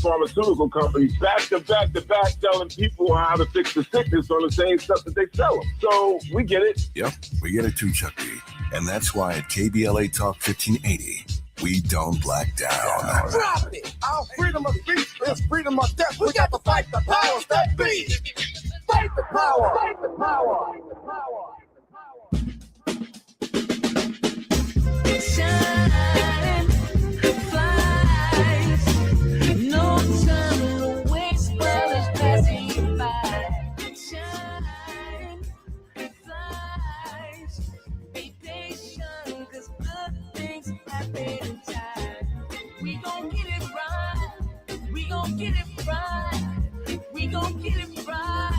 pharmaceutical companies back to back telling people how to fix the sickness on the same stuff that they sell them. So we get it. Yep, we get it too, Chucky. And that's why at KBLA Talk 1580, we don't black down. Drop it! Our freedom of speech is freedom of death. We got to fight the powers that be. Fight the power! Fight the power! Shine, flies, no time to waste while it's passing you by. Shine, flies, be patient, 'cause good things happen in time. We gon' get it right, we gon' get it right, we gon' get it right.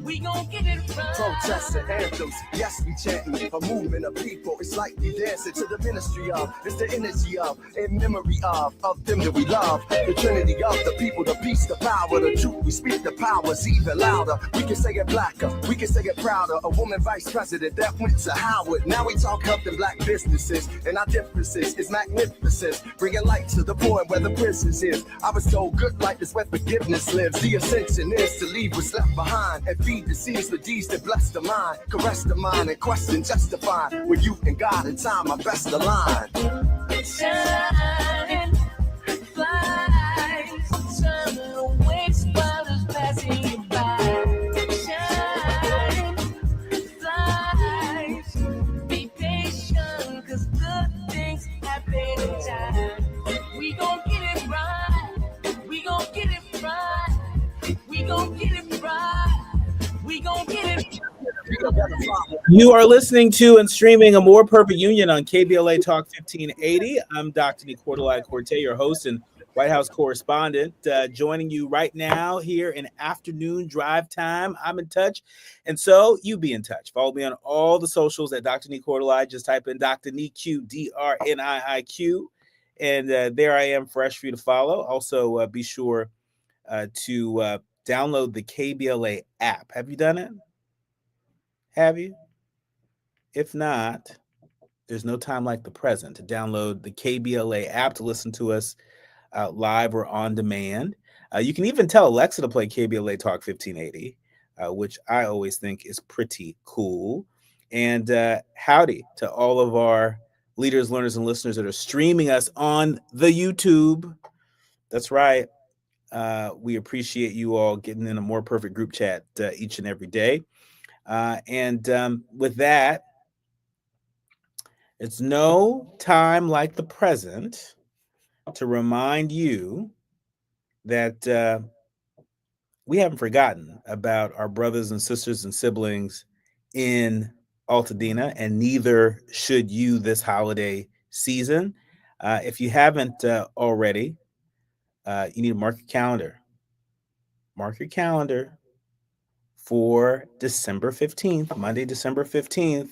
We gon' get it right. Protests and anthems, yes, we chanting. A movement of people, it's like we dancing to the ministry of. It's the energy of, in memory of them that we love. The trinity of the people, the peace, the power, the truth. We speak the powers even louder. We can say it blacker, we can say it prouder. A woman vice president that went to Howard. Now we talk helping black businesses, and our differences is magnificent. Bringing light to the point where the business is. I was told good life is where forgiveness lives. The ascension is to leave what's left behind and feed the seeds for deeds that bless the mind, caress the mind, and question justify. With you and God in time, my best align. Shine, flies, turn away while it's passing you by. Shine, flies, be patient, 'cause good things happen in time. We gon' get it right, we gon' get it right, we gon' get it right. We gon' get it. You are listening to and streaming A More Perfect Union on KBLA Talk 1580. I'm Dr. Nii-Quartelai Quartey, your host and White House correspondent, joining you right now here in afternoon drive time. I'm in touch, and so you be in touch. Follow me on all the socials at Dr. Nii-Quartelai. Just type in Dr. Nii-Q, DRNIIQ, and there I am, fresh for you to follow. Also, be sure to download the KBLA app. Have you done it? Have you? If not, there's no time like the present to download the KBLA app to listen to us live or on demand. You can even tell Alexa to play KBLA Talk 1580, which I always think is pretty cool. And howdy to all of our leaders, learners, and listeners that are streaming us on the YouTube. That's right. We appreciate you all getting in a More Perfect group chat each and every day. And with that, it's no time like the present to remind you that we haven't forgotten about our brothers and sisters and siblings in Altadena, and neither should you this holiday season. If you haven't already, you need to mark your calendar. Mark your calendar for December 15th, Monday, December 15th,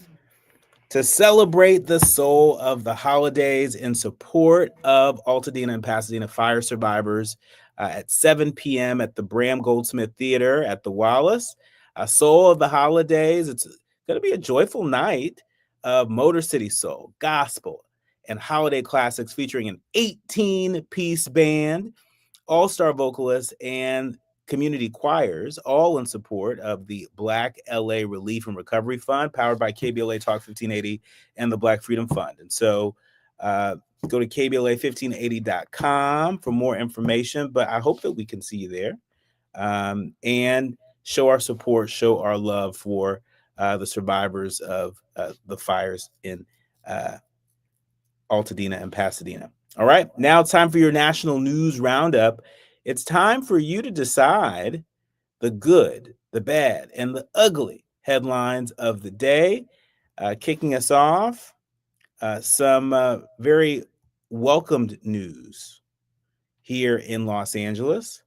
to celebrate the soul of the holidays in support of Altadena and Pasadena fire survivors at 7 p.m. at the Bram Goldsmith Theater at the Wallace. Soul of the holidays. It's going to be a joyful night of Motor City Soul, gospel, and holiday classics featuring an 18-piece band, all-star vocalists, and community choirs, all in support of the Black LA Relief and Recovery Fund, powered by KBLA Talk 1580 and the Black Freedom Fund. And so go to KBLA1580.com for more information, but I hope that we can see you there and show our support, show our love for the survivors of the fires in Altadena and Pasadena. All right, now it's time for your national news roundup. It's time for you to decide the good, the bad, and the ugly headlines of the day. Kicking us off, some very welcomed news here in Los Angeles.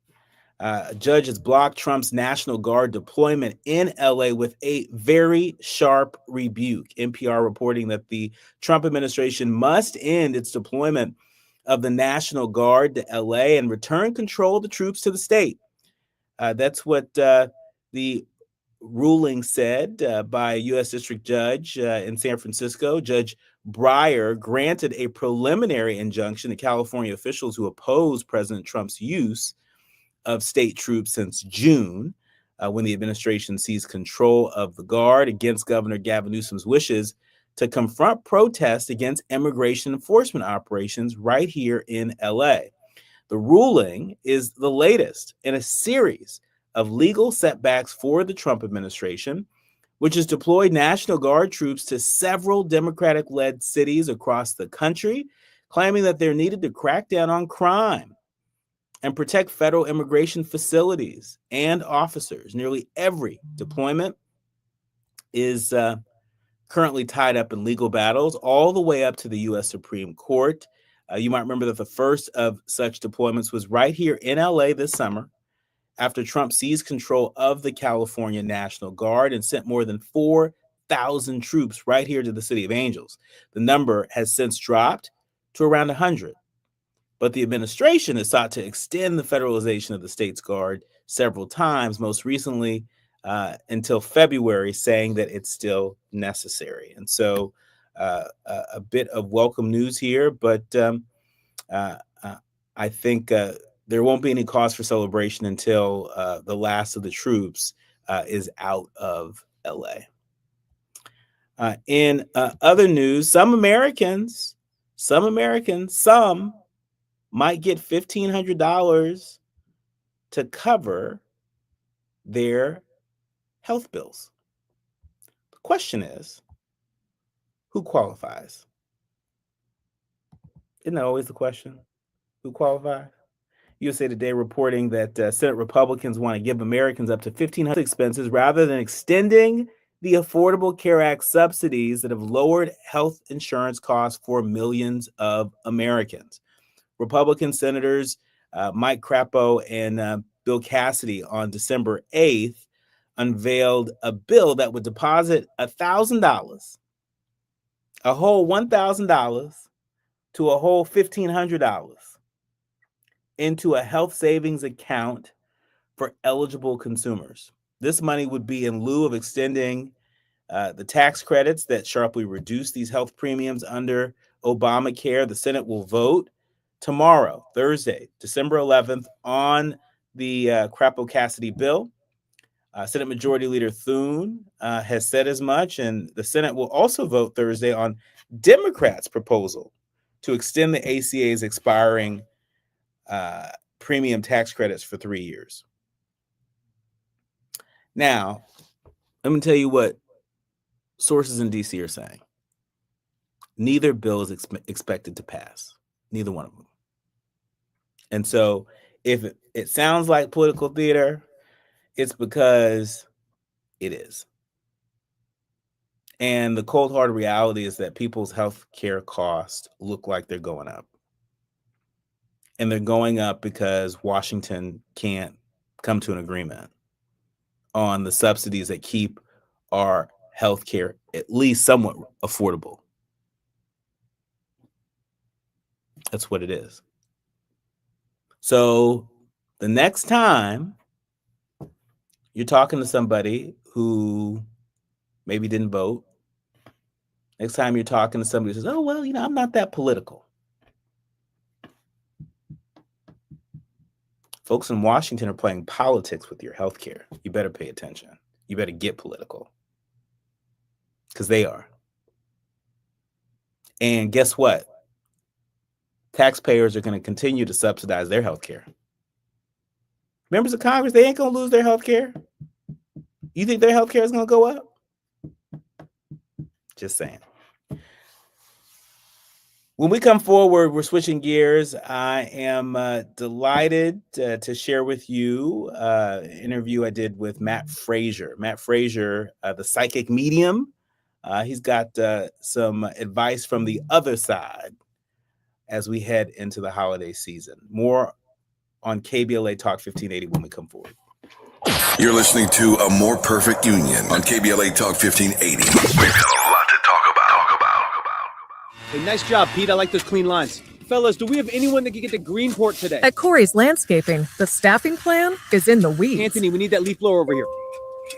A judge has blocked Trump's National Guard deployment in LA with a very sharp rebuke. NPR reporting that the Trump administration must end its deployment of the National Guard to LA and return control of the troops to the state. That's what the ruling said by a U.S. District Judge in San Francisco, Judge Breyer granted a preliminary injunction to California officials who oppose President Trump's use of state troops since June, when the administration seized control of the Guard against Governor Gavin Newsom's wishes to confront protests against immigration enforcement operations right here in L.A. The ruling is the latest in a series of legal setbacks for the Trump administration, which has deployed National Guard troops to several Democratic-led cities across the country, claiming that they're needed to crack down on crime and protect federal immigration facilities and officers. Nearly every deployment is currently tied up in legal battles, all the way up to the U.S. Supreme Court. You might remember that the first of such deployments was right here in L.A. this summer, after Trump seized control of the California National Guard and sent more than 4,000 troops right here to the City of Angels. The number has since dropped to around 100. But the administration has sought to extend the federalization of the state's guard several times, most recently until February, saying that it's still necessary. And so a bit of welcome news here, but I think there won't be any cause for celebration until the last of the troops is out of LA. In other news, some might get $1,500 to cover their health bills. The question is, who qualifies? Isn't that always the question? Who qualifies? USA Today reporting that Senate Republicans want to give Americans up to $1,500 expenses rather than extending the Affordable Care Act subsidies that have lowered health insurance costs for millions of Americans. Republican Senators Mike Crapo and Bill Cassidy on December 8th unveiled a bill that would deposit $1,000, a whole $1,000 to a whole $1,500 into a health savings account for eligible consumers. This money would be in lieu of extending the tax credits that sharply reduce these health premiums under Obamacare. The Senate will vote tomorrow, Thursday, December 11th, on the Crapo-Cassidy bill. Senate Majority Leader Thune has said as much, and the Senate will also vote Thursday on Democrats' proposal to extend the ACA's expiring premium tax credits for 3 years. Now, let me tell you what sources in D.C. are saying. Neither bill is expected to pass, neither one of them. And so if it sounds like political theater, it's because it is. And the cold hard reality is that people's health care costs look like they're going up. And they're going up because Washington can't come to an agreement on the subsidies that keep our health care at least somewhat affordable. That's what it is. So the next time you're talking to somebody who maybe didn't vote, next time you're talking to somebody who says, oh, well, I'm not that political. Folks in Washington are playing politics with your health care. You better pay attention. You better get political. Because they are. And guess what? Taxpayers are going to continue to subsidize their health care. Members of Congress, they ain't going to lose their health care. You think their health care is going to go up? Just saying. When we come forward, we're switching gears. I am delighted to share with you an interview I did with Matt Frazier. Matt Frazier, the psychic medium. He's got some advice from the other side as we head into the holiday season. More on KBLA Talk 1580 when we come forward. You're listening to A More Perfect Union on KBLA Talk 1580. We've got a lot to talk about. Hey, nice job, Pete. I like those clean lines. Fellas, do we have anyone that can get to Greenport today? At Corey's Landscaping, the staffing plan is in the weeds. Anthony, we need that leaf blower over here.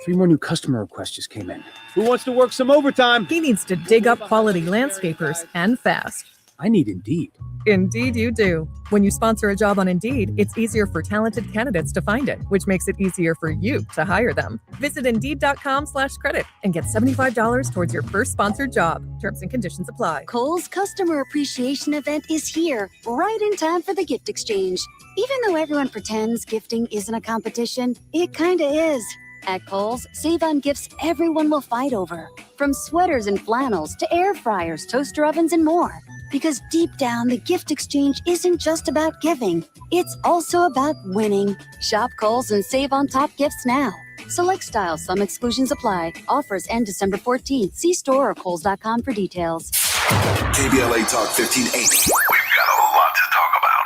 3 more new customer requests just came in. Who wants to work some overtime? He needs to dig up quality landscapers and fast. I need Indeed. Indeed you do. When you sponsor a job on Indeed, it's easier for talented candidates to find it, which makes it easier for you to hire them. Visit Indeed.com/credit and get $75 towards your first sponsored job. Terms and conditions apply. Kohl's Customer Appreciation Event is here, right in time for the gift exchange. Even though everyone pretends gifting isn't a competition, it kinda is. At Kohl's, save on gifts everyone will fight over. From sweaters and flannels to air fryers, toaster ovens, and more. Because deep down, the gift exchange isn't just about giving. It's also about winning. Shop Kohl's and save on top gifts now. Select styles, some exclusions apply. Offers end December 14th. See store or kohls.com for details. KBLA Talk 1580. We've got a lot to talk about.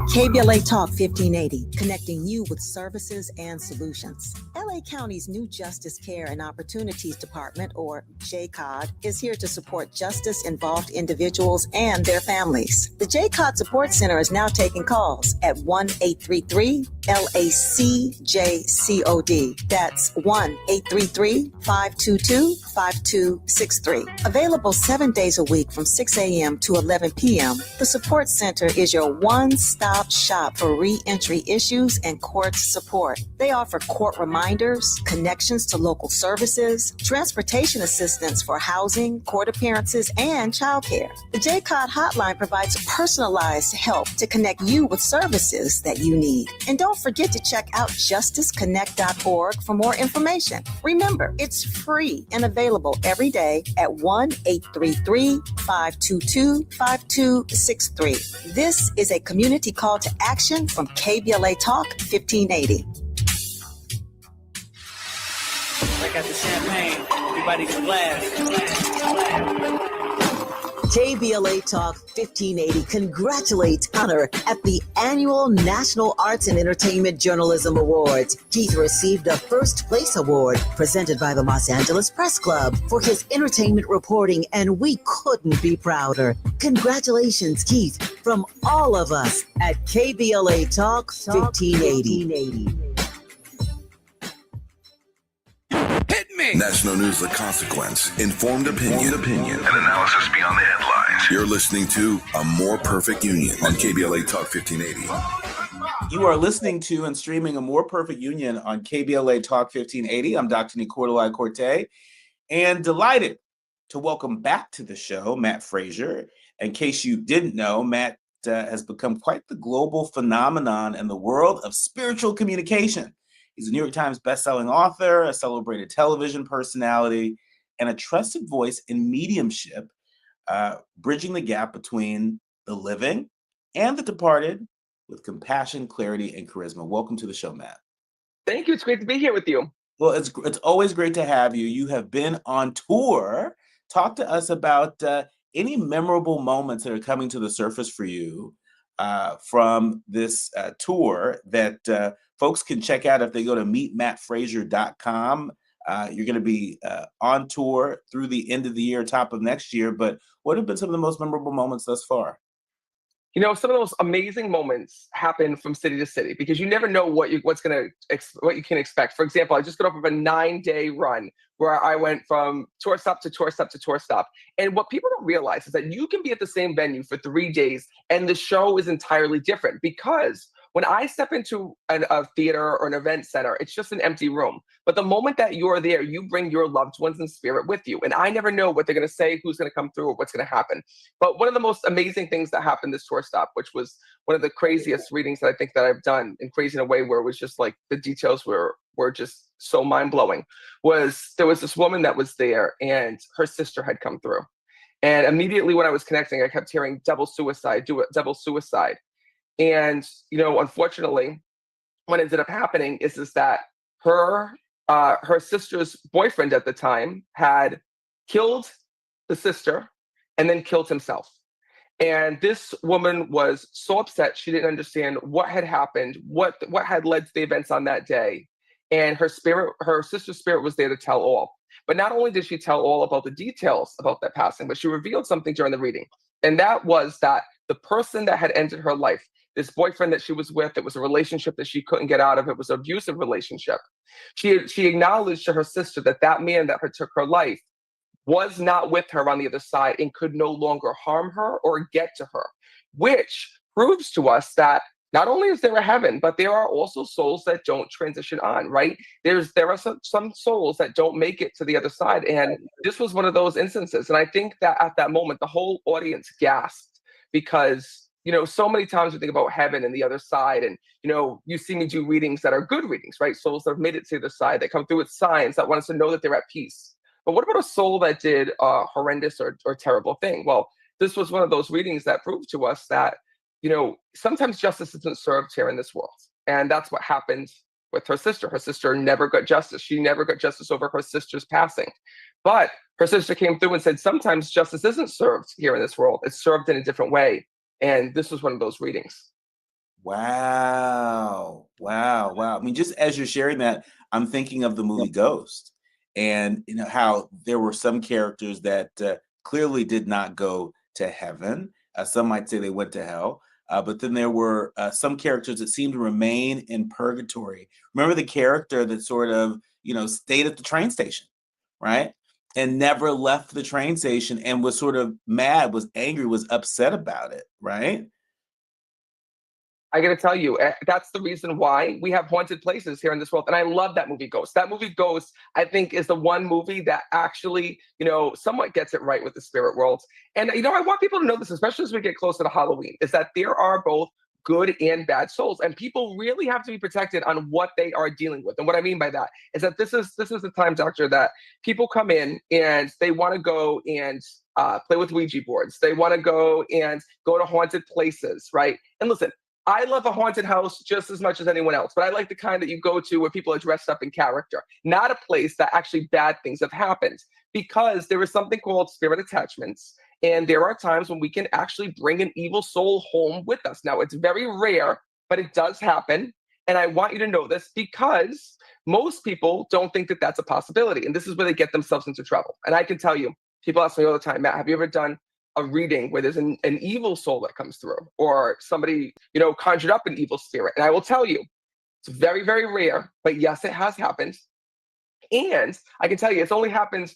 KBLA Talk 1580, connecting you with services and solutions. LA County's new Justice Care and Opportunities Department, or JCOD, is here to support justice-involved individuals and their families. The JCOD Support Center is now taking calls at 1-833-LACJCOD. That's 1-833-522-5263. Available 7 days a week from 6 a.m. to 11 p.m., the Support Center is your one-stop shop for re-entry issues and court support. They offer court reminders, connections to local services, transportation assistance for housing, court appearances, and childcare. The JCOD hotline provides personalized help to connect you with services that you need. And don't forget to check out justiceconnect.org for more information. Remember, it's free and available every day at 1-833-522-5263. This is a community call to action from KBLA Talk 1580. I got the champagne. Everybody get a glass. KBLA Talk 1580 congratulates Hunter at the annual National Arts and Entertainment Journalism Awards. Keith received the First Place Award presented by the Los Angeles Press Club for his entertainment reporting, and we couldn't be prouder. Congratulations, Keith, from all of us at KBLA Talk 1580. National news, the consequence, informed opinion, and analysis beyond the headlines. You're listening to A More Perfect Union on KBLA Talk 1580. You are listening to and streaming A More Perfect Union on KBLA Talk 1580. I'm Dr. Nii-Quartelai Quartey, and delighted to welcome back to the show Matt Frazier. In case you didn't know, Matt has become quite the global phenomenon in the world of spiritual communication. He's a New York Times bestselling author, a celebrated television personality, and a trusted voice in mediumship, bridging the gap between the living and the departed with compassion, clarity, and charisma. Welcome to the show, Matt. Thank you. It's great to be here with you. Well, it's always great to have you. You have been on tour. Talk to us about any memorable moments that are coming to the surface for you from this tour that folks can check out if they go to meetmattfrazier.com. You're going to be on tour through the end of the year, top of next year. But what have been some of the most memorable moments thus far? You know, some of those amazing moments happen from city to city because you never know what you can expect. For example, I just got off of a 9-day run where I went from tour stop to tour stop to tour stop. And what people don't realize is that you can be at the same venue for 3 days and the show is entirely different, because when I step into a theater or an event center, it's just an empty room. But the moment that you're there, you bring your loved ones in spirit with you. And I never know what they're going to say, who's going to come through, or what's going to happen. But one of the most amazing things that happened this tour stop, which was one of the craziest readings that I think that I've done, and crazy in a way where it was just like the details were just so mind-blowing, was there was this woman that was there and her sister had come through. And immediately when I was connecting, I kept hearing double suicide, double suicide. And, you know, unfortunately, what ended up happening is that her sister's boyfriend at the time had killed the sister and then killed himself. And this woman was so upset. She didn't understand what had happened, what had led to the events on that day. And her sister's spirit was there to tell all. But not only did she tell all about the details about that passing, but she revealed something during the reading. And that was that the person that had entered her life, this boyfriend that she was with. It was a relationship that she couldn't get out of. It was an abusive relationship. She acknowledged to her sister that that man that took her life was not with her on the other side and could no longer harm her or get to her, which proves to us that not only is there a heaven, but there are also souls that don't transition on, right? There are some souls that don't make it to the other side. And this was one of those instances. And I think that at that moment, the whole audience gasped because, you know, so many times we think about heaven and the other side. And, you know, you see me do readings that are good readings, right? Souls that have made it to the other side, that come through with signs that want us to know that they're at peace. But what about a soul that did a horrendous or terrible thing? Well, this was one of those readings that proved to us that, you know, sometimes justice isn't served here in this world. And that's what happened with her sister. Her sister never got justice. She never got justice over her sister's passing. But her sister came through and said, sometimes justice isn't served here in this world. It's served in a different way. And this was one of those readings. Wow. Wow. Wow. I mean, just as you're sharing that, I'm thinking of the movie Ghost, and you know how there were some characters that clearly did not go to heaven. Some might say they went to hell. But then there were some characters that seemed to remain in purgatory. Remember the character that sort of, you know, stayed at the train station, right? And never left the train station and was sort of mad, was angry, was upset about it, right? I got to tell you, that's the reason why we have haunted places here in this world. And I love that movie Ghost. That movie Ghost, I think, is the one movie that actually, you know, somewhat gets it right with the spirit world. And, you know, I want people to know this, especially as we get closer to Halloween, is that there are both good and bad souls. And people really have to be protected on what they are dealing with. And what I mean by that is that this is the time, Doctor, that people come in and they want to go and play with Ouija boards. They want to go to haunted places, right? And listen, I love a haunted house just as much as anyone else, but I like the kind that you go to where people are dressed up in character, not a place that actually bad things have happened, because there is something called spirit attachments. And there are times when we can actually bring an evil soul home with us. Now, it's very rare, but it does happen. And I want you to know this because most people don't think that that's a possibility. And this is where they get themselves into trouble. And I can tell you, people ask me all the time, Matt, have you ever done a reading where there's an evil soul that comes through, or somebody, you know, conjured up an evil spirit? And I will tell you, it's very, very rare, but yes, it has happened. And I can tell you, it's only happened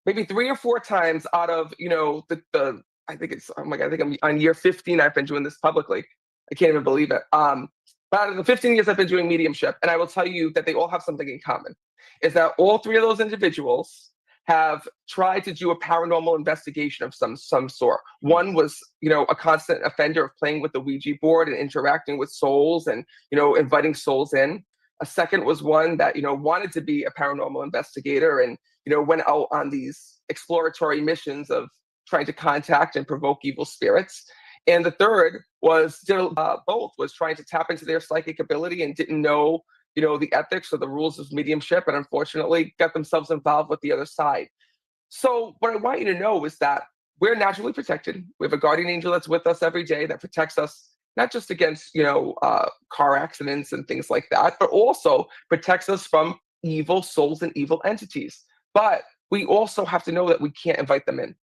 maybe 3 or 4 times out of, you know, the I think it's, oh my God, I think I'm on year 15. I've been doing this publicly. I can't even believe it. But out of the 15 years I've been doing mediumship, and I will tell you that they all have something in common, is that all 3 of those individuals have tried to do a paranormal investigation of some sort. One was, you know, a constant offender of playing with the Ouija board and interacting with souls and, you know, inviting souls in. A second was one that, you know, wanted to be a paranormal investigator and, you know, went out on these exploratory missions of trying to contact and provoke evil spirits. And the third was both, was trying to tap into their psychic ability and didn't know, you know, the ethics or the rules of mediumship, and unfortunately got themselves involved with the other side. So what I want you to know is that we're naturally protected. We have a guardian angel that's with us every day that protects us, not just against, you know, car accidents and things like that, but also protects us from evil souls and evil entities. But we also have to know that we can't invite them in.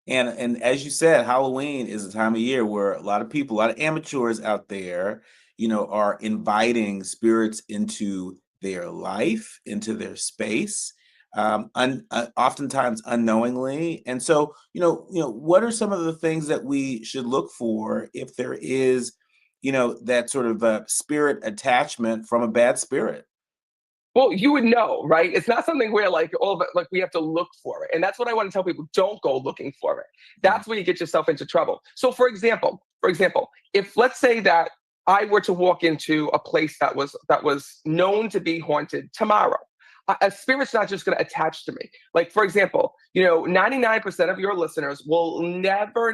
And as you said, Halloween is a time of year where a lot of people, a lot of amateurs out there, you know, are inviting spirits into their life, into their space, oftentimes unknowingly. And so, you know, what are some of the things that we should look for if there is, you know, that sort of spirit attachment from a bad spirit? Well, you would know, right? It's not something where like all of it, like we have to look for it. And that's what I want to tell people. Don't go looking for it. That's where you get yourself into trouble. So for example, if let's say that I were to walk into a place that was known to be haunted tomorrow, a spirit's not just going to attach to me. Like, for example, you know, 99% of your listeners will never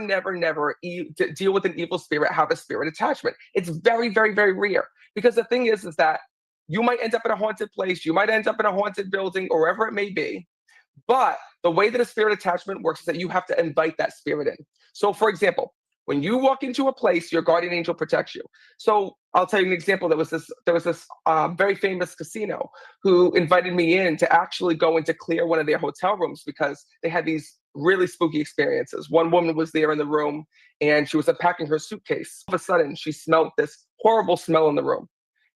deal with an evil spirit, have a spirit attachment. It's very, very, very rare. Because the thing is that you might end up in a haunted place, you might end up in a haunted building, or wherever it may be. But the way that a spirit attachment works is that you have to invite that spirit in. So, for example, when you walk into a place, your guardian angel protects you. So I'll tell you an example. There was this very famous casino who invited me in to actually go in to clear one of their hotel rooms because they had these really spooky experiences. One woman was there in the room and she was unpacking her suitcase. All of a sudden, she smelled this horrible smell in the room.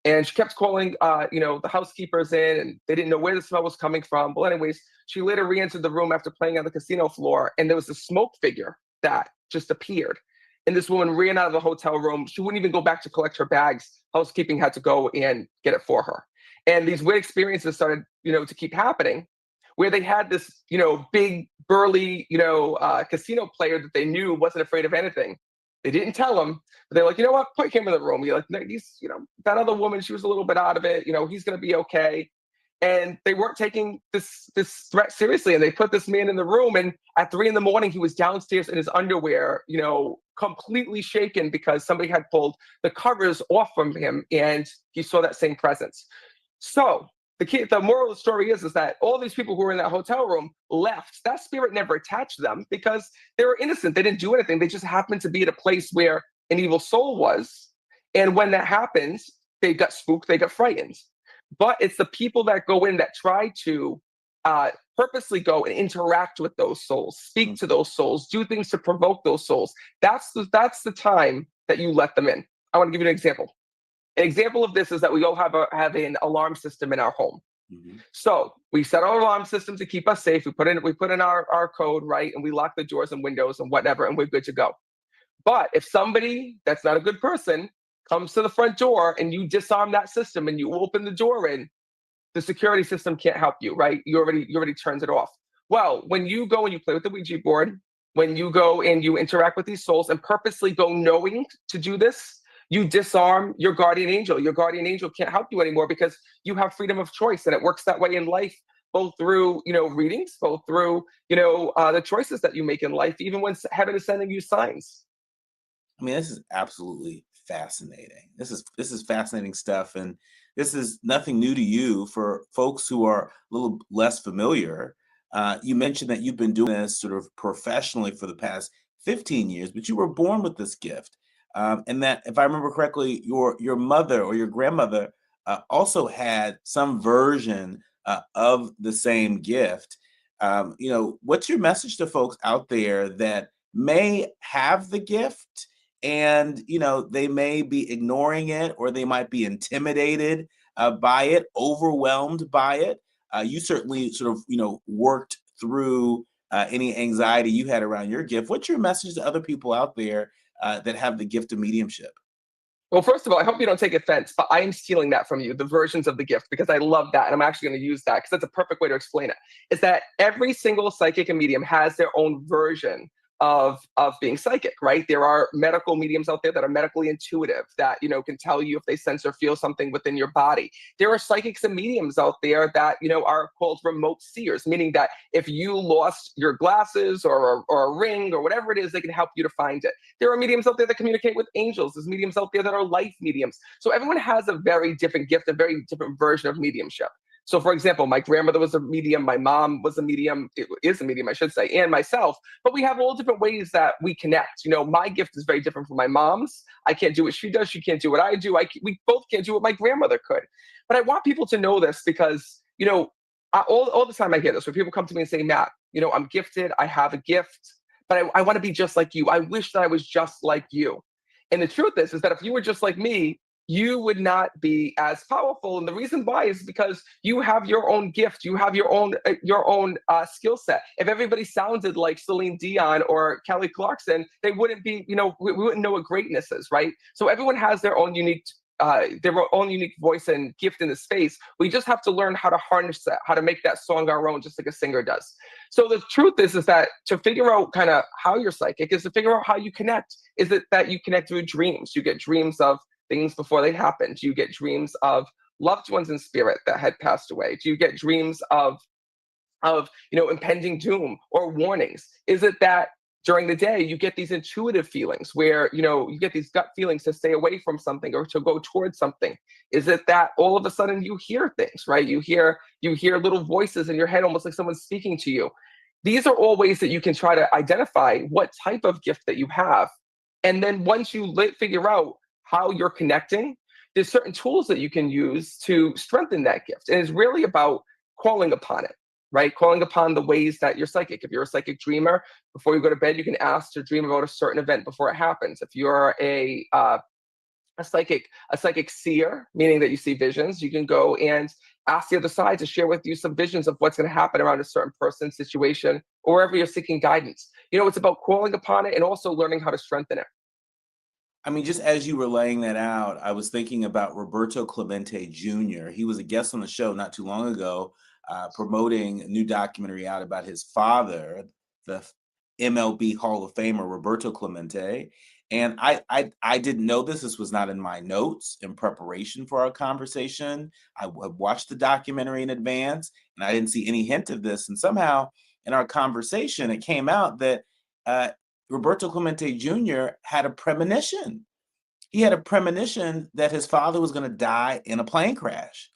And she kept calling, the housekeepers in, and they didn't know where the smell was coming from. But anyways, she later re-entered the room after playing on the casino floor, and there was a smoke figure that just appeared. And this woman ran out of the hotel room. She wouldn't even go back to collect her bags. Housekeeping had to go and get it for her. And these weird experiences started, to keep happening, where they had this, big, burly, casino player that they knew wasn't afraid of anything. They didn't tell him, but they're like, you know what, put him in the room. You're like, he's, that other woman, she was a little bit out of it. He's going to be okay. And they weren't taking this threat seriously. And they put this man in the room. And at 3 a.m, he was downstairs in his underwear, completely shaken because somebody had pulled the covers off from him. And he saw that same presence. So the moral of the story is that all these people who were in that hotel room left. That spirit never attached them because they were innocent. They didn't do anything. They just happened to be at a place where an evil soul was. And when that happens, they got spooked, they got frightened. But it's the people that go in that try to purposely go and interact with those souls, speak to those souls, do things to provoke those souls. That's the time that you let them in. I want to give you an example. An example of this is that we all have an alarm system in our home. Mm-hmm. So we set our alarm system to keep us safe. We put in our code, right? And we lock the doors and windows and whatever, and we're good to go. But if somebody that's not a good person comes to the front door and you disarm that system and you open the door in, the security system can't help you, right? You already turns it off. Well, when you go and you play with the Ouija board, when you go and you interact with these souls and purposely go knowing to do this, you disarm your guardian angel. Your guardian angel can't help you anymore because you have freedom of choice. And it works that way in life, both through, readings, both through, the choices that you make in life, even when heaven is sending you signs. I mean, this is absolutely fascinating. This is fascinating stuff. And this is nothing new to you. For folks who are a little less familiar, you mentioned that you've been doing this sort of professionally for the past 15 years, but you were born with this gift. And that, if I remember correctly, your mother or your grandmother also had some version of the same gift. What's your message to folks out there that may have the gift and, they may be ignoring it, or they might be intimidated by it, overwhelmed by it? You certainly sort of, worked through any anxiety you had around your gift. What's your message to other people out there that have the gift of mediumship? Well, first of all, I hope you don't take offense, but I am stealing that from you, the versions of the gift, because I love that. And I'm actually going to use that because that's a perfect way to explain it. Is that every single psychic and medium has their own version of being psychic, right? There are medical mediums out there that are medically intuitive, that, can tell you if they sense or feel something within your body. There are psychics and mediums out there that, are called remote seers, meaning that if you lost your glasses or a ring or whatever it is, they can help you to find it. There are mediums out there that communicate with angels. There's mediums out there that are life mediums. So everyone has a very different gift, a very different version of mediumship. So, for example, my grandmother was a medium, my mom was a medium, is a medium, I should say, and myself. But we have all different ways that we connect. My gift is very different from my mom's. I can't do what she does. She can't do what I do. We both can't do what my grandmother could. But I want people to know this because, all the time I hear this, where people come to me and say, Matt, I'm gifted, I have a gift, but I want to be just like you. I wish that I was just like you. And the truth is that if you were just like me, you would not be as powerful. And the reason why is because you have your own gift. You have your own skill set. If everybody sounded like Celine Dion or Kelly Clarkson, they wouldn't be, we wouldn't know what greatness is, right? So everyone has their own unique voice and gift in the space. We just have to learn how to harness that, how to make that song our own, just like a singer does. So the truth is that to figure out kind of how you're psychic is to figure out how you connect. Is it that you connect through dreams? You get dreams of things before they happened. You get dreams of loved ones in spirit that had passed away. Do you get dreams of impending doom or warnings? Is it that during the day you get these intuitive feelings where you get these gut feelings to stay away from something or to go towards something? Is it that all of a sudden you hear things, right? You hear little voices in your head, almost like someone's speaking to you. These are all ways that you can try to identify what type of gift that you have. And then once you figure out how you're connecting, there's certain tools that you can use to strengthen that gift. And it's really about calling upon it. right? Calling upon the ways that you're psychic. If you're a psychic dreamer, before you go to bed, you can ask to dream about a certain event before it happens. If you're a psychic seer, meaning that you see visions, you can go and ask the other side to share with you some visions of what's going to happen around a certain person, situation, or wherever you're seeking guidance. It's about calling upon it and also learning how to strengthen it. I mean, just as you were laying that out, I was thinking about Roberto Clemente Jr. He was a guest on the show not too long ago, promoting a new documentary out about his father, the MLB Hall of Famer, Roberto Clemente. And I didn't know this. This was not in my notes in preparation for our conversation. I watched the documentary in advance, and I didn't see any hint of this. And somehow in our conversation, it came out that Roberto Clemente Jr. had a premonition. He had a premonition that his father was going to die in a plane crash,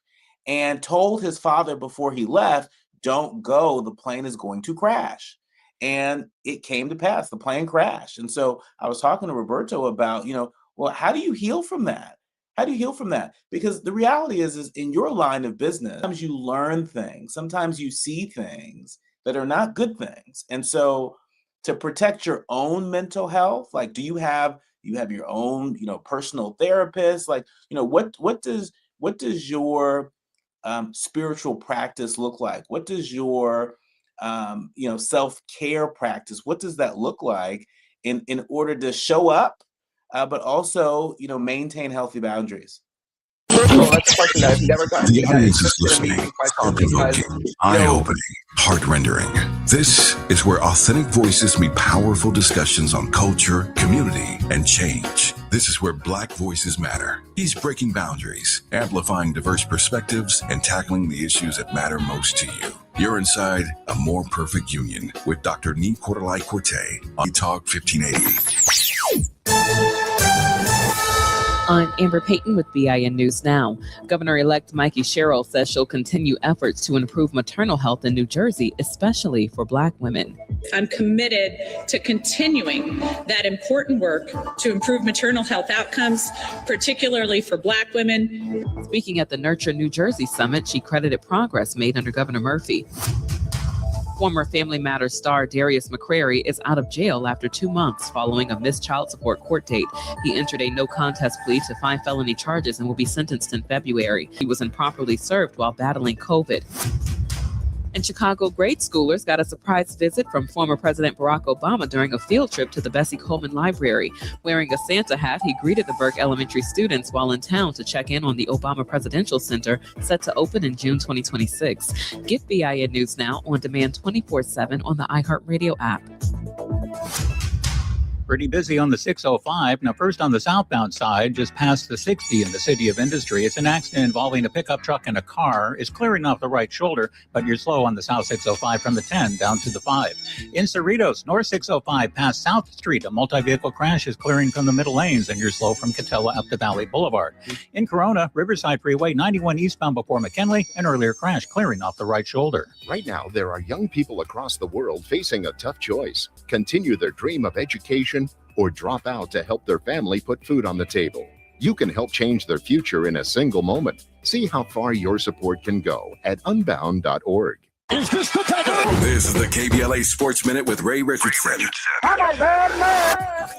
and told his father before he left, "Don't go, the plane is going to crash." And it came to pass, the plane crashed. And so I was talking to Roberto about, well, how do you heal from that? How do you heal from that? Because the reality is in your line of business, sometimes you learn things, sometimes you see things that are not good things. And so to protect your own mental health, like, do you have your own, personal therapist? Like, what does your spiritual practice look like? What does your self-care practice, what does that look like in order to show up, but also, maintain healthy boundaries? First of all, that's a question that I've never gotten. The audience is listening, thought-provoking, eye-opening, heart-rendering. This is where authentic voices meet powerful discussions on culture, community, and change. This is where Black voices matter. He's breaking boundaries, amplifying diverse perspectives, and tackling the issues that matter most to you. You're inside A More Perfect Union with Dr. Nii-Quartelai Quartey on Talk 1580. I'm Amber Payton with BIN News Now. Governor-elect Mikey Sherrill says she'll continue efforts to improve maternal health in New Jersey, especially for Black women. I'm committed to continuing that important work to improve maternal health outcomes, particularly for Black women. Speaking at the Nurture New Jersey Summit, she credited progress made under Governor Murphy. Former Family Matters star Darius McCrary is out of jail after 2 months following a missed child support court date. He entered a no-contest plea to 5 felony charges and will be sentenced in February. He was improperly served while battling COVID. In Chicago, grade schoolers got a surprise visit from former President Barack Obama during a field trip to the Bessie Coleman Library. Wearing a Santa hat, he greeted the Burke Elementary students while in town to check in on the Obama Presidential Center, set to open in June 2026. Get BIN News Now on demand 24/7 on the iHeartRadio app. Pretty busy on the 605. Now, first on the southbound side, just past the 60 in the City of Industry, it's an accident involving a pickup truck and a car. It's clearing off the right shoulder, but you're slow on the south 605 from the 10 down to the 5. In Cerritos, north 605 past South Street, a multi-vehicle crash is clearing from the middle lanes, and you're slow from Catella up to Valley Boulevard. In Corona, Riverside Freeway, 91 eastbound before McKinley, an earlier crash clearing off the right shoulder. Right now, there are young people across the world facing a tough choice: continue their dream of education or drop out to help their family put food on the table. You can help change their future in a single moment. See how far your support can go at unbound.org. This is the KBLA Sports Minute with Ray Richardson.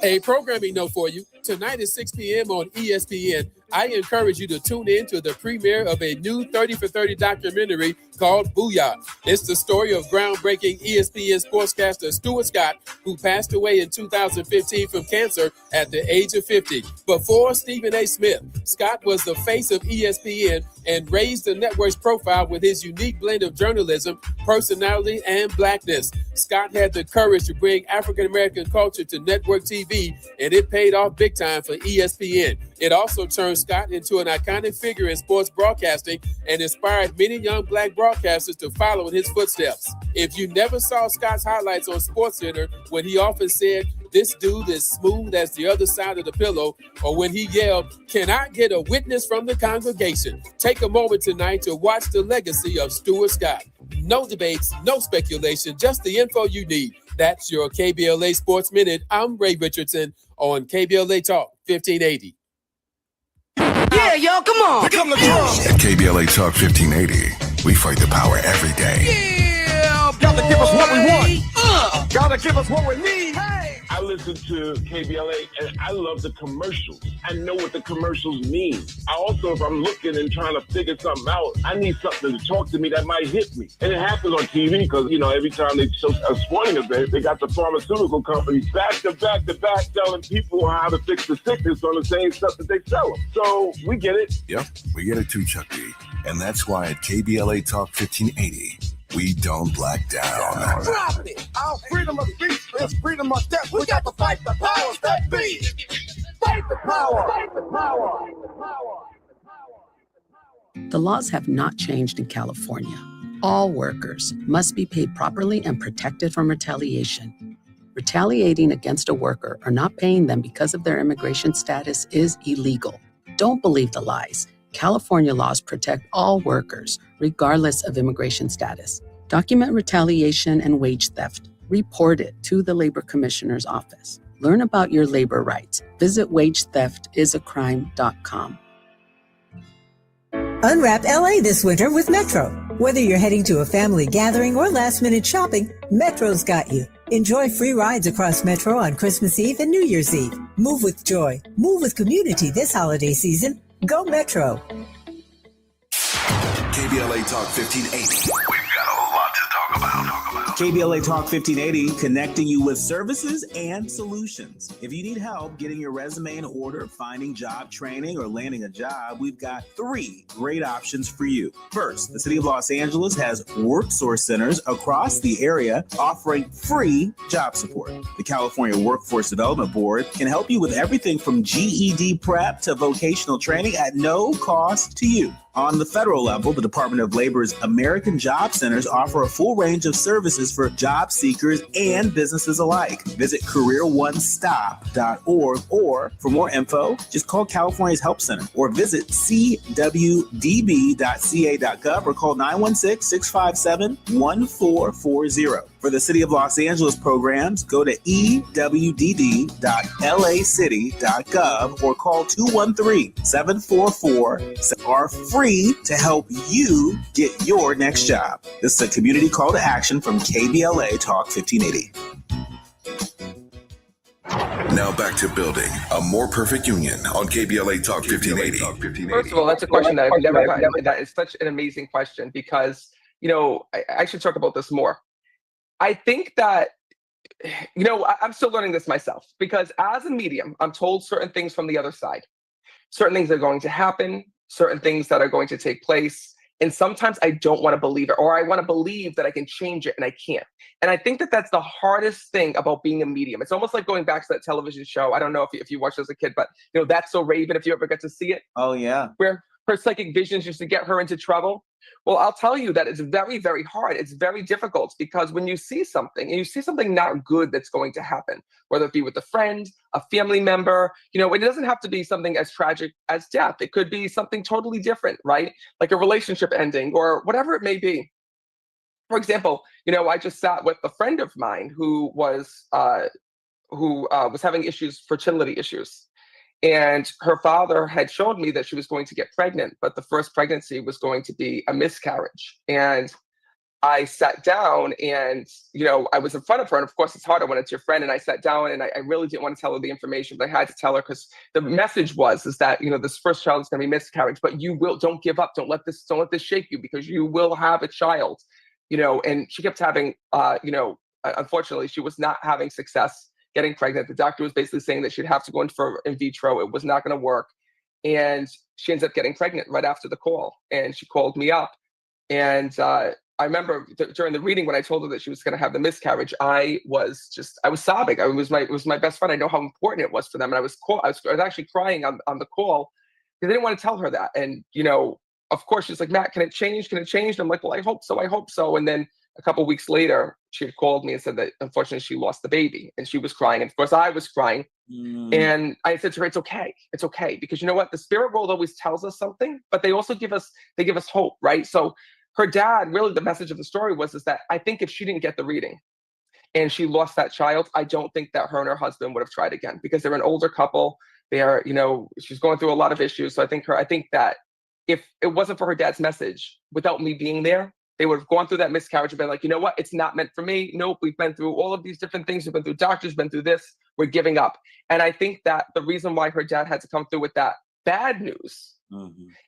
A programming note for you. Tonight at 6 p.m. on ESPN, I encourage you to tune in to the premiere of a new 30 for 30 documentary called Booyah. It's the story of groundbreaking ESPN sportscaster Stuart Scott, who passed away in 2015 from cancer at the age of 50. Before Stephen A. Smith, Scott was the face of ESPN and raised the network's profile with his unique blend of journalism, personality, and blackness. Scott had the courage to bring African-American culture to network TV, and it paid off big time for ESPN. It also turned Scott into an iconic figure in sports broadcasting and inspired many young Black broadcasters to follow in his footsteps. If you never saw Scott's highlights on SportsCenter, when he often said, "This dude is smooth as the other side of the pillow," or when he yelled, "Can I get a witness from the congregation?" Take a moment tonight to watch the legacy of Stuart Scott. No debates, no speculation, just the info you need. That's your KBLA Sports Minute. I'm Ray Richardson on KBLA Talk 1580. Yeah, y'all, come on. Here come the drums. At KBLA Talk 1580, we fight the power every day. Yeah. Gotta give us what we want. Gotta give us what we need. I listen to KBLA and I love the commercials. I know what the commercials mean. I also, if I'm looking and trying to figure something out, I need something to talk to me that might hit me. And it happens on TV because, you know, every time they show a sporting event, they got the pharmaceutical companies back to back telling people how to fix the sickness on the same stuff that they sell them. So we get it. Yep, we get it too, Chucky. And that's why at KBLA Talk 1580, we don't black down. Drop it! Our freedom of speech is freedom of death. We got to fight the powers that be. Fight the power! Fight the power! The laws have not changed in California. All workers must be paid properly and protected from retaliation. Retaliating against a worker or not paying them because of their immigration status is illegal. Don't believe the lies. California laws protect all workers, regardless of immigration status. Document retaliation and wage theft. Report it to the Labor Commissioner's office. Learn about your labor rights. Visit wagetheftisacrime.com. Unwrap LA this winter with Metro. Whether you're heading to a family gathering or last-minute shopping, Metro's got you. Enjoy free rides across Metro on Christmas Eve and New Year's Eve. Move with joy. Move with community this holiday season. Go Metro. KBLA Talk 1580. We've got a lot to talk about. KBLA Talk 1580, connecting you with services and solutions. If you need help getting your resume in order, finding job training, or landing a job, we've got 3 great options for you. First, the City of Los Angeles has WorkSource centers across the area offering free job support. The California Workforce Development Board can help you with everything from GED prep to vocational training at no cost to you. On the federal level, the Department of Labor's American Job Centers offer a full range of services for job seekers and businesses alike. Visit careeronestop.org, or for more info, just call California's Help Center or visit cwdb.ca.gov or call 916-657-1440. For the City of Los Angeles programs, go to ewd.lacity.gov or call 213-744 are free to help you get your next job. This is a community call to action from KBLA Talk 1580. Now back to building a more perfect union on KBLA Talk 1580. First of all, that's a question that I've never gotten. That is such an amazing question because, you know, I should talk about this more. I think that, you know, I'm still learning this myself because as a medium, I'm told certain things from the other side. Certain things are going to happen, certain things that are going to take place. And sometimes I don't want to believe it, or I want to believe that I can change it and I can't. And I think that that's the hardest thing about being a medium. It's almost like going back to that television show. I don't know if you watched as a kid, but, you know, That's So Raven, if you ever get to see it. Oh, yeah. Where her psychic visions used to get her into trouble. Well, I'll tell you that it's very, very hard. It's very difficult because when you see something and you see something not good that's going to happen, whether it be with a friend, a family member, you know, it doesn't have to be something as tragic as death. It could be something totally different, right? Like a relationship ending or whatever it may be. For example, you know, I just sat with a friend of mine who was having fertility issues. And her father had showed me that she was going to get pregnant, but the first pregnancy was going to be a miscarriage. And I sat down and, you know, I was in front of her. And of course, it's hard when it's your friend. And I sat down and I really didn't want to tell her the information, but I had to tell her because the message is that, you know, this first child is going to be miscarriage, but don't give up. Don't let this shake you because you will have a child, you know. And she kept having, you know, unfortunately, she was not having success getting pregnant. The doctor was basically saying that she'd have to go in for in vitro. It was not going to work. And she ends up getting pregnant right after the call. And she called me up. And I remember during the reading when I told her that she was going to have the miscarriage, I was sobbing. It was my best friend. I know how important it was for them. And I was actually crying on the call because I didn't want to tell her that. And, you know, of course, she's like, Matt, can it change? Can it change? And I'm like, well, I hope so. I hope so. And then a couple of weeks later, she had called me and said that unfortunately she lost the baby, and she was crying. And of course, I was crying. And I said to her, "It's okay. It's okay, because you know what? The spirit world always tells us something, but they also give us hope, right?" So her dad, really, the message of the story was that I think if she didn't get the reading and she lost that child, I don't think that her and her husband would have tried again because they're an older couple. They are, you know, she's going through a lot of issues. So I think that if it wasn't for her dad's message, without me being there, They would have gone through that miscarriage and been like, you know what? It's not meant for me. Nope. We've been through all of these different things. We've been through doctors, been through this. We're giving up. And I think that the reason why her dad had to come through with that bad news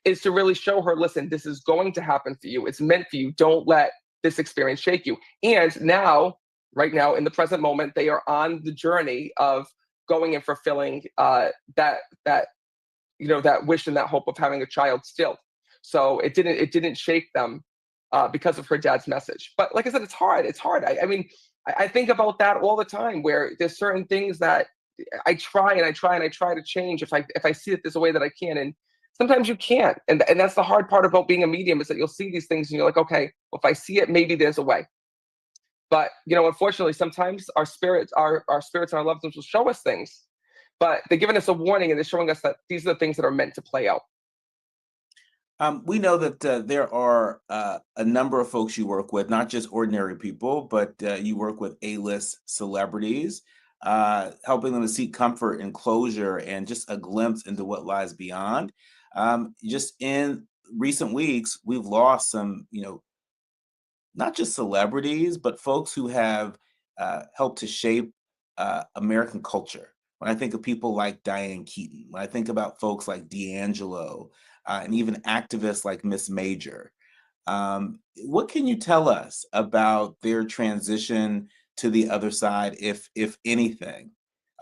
is to really show her, listen, this is going to happen for you. It's meant for you. Don't let this experience shake you. And now, right now, in the present moment, they are on the journey of going and fulfilling that wish and that hope of having a child still. So it didn't shake them because of her dad's message. But like I said, it's hard. It's hard. I mean, I think about that all the time, where there's certain things that I try to change if I see that there's a way that I can, and sometimes you can't. And that's the hard part about being a medium, is that you'll see these things and you're like, okay, well, if I see it, maybe there's a way. But unfortunately, sometimes our spirits and our loved ones will show us things, but they're giving us a warning and they're showing us that these are the things that are meant to play out. We know that there are a number of folks you work with, not just ordinary people, but you work with A-list celebrities, helping them to seek comfort and closure and just a glimpse into what lies beyond. Just in recent weeks, we've lost some, not just celebrities, but folks who have helped to shape American culture. When I think of people like Diane Keaton, when I think about folks like D'Angelo, and even activists like Miss Major, what can you tell us about their transition to the other side, if anything?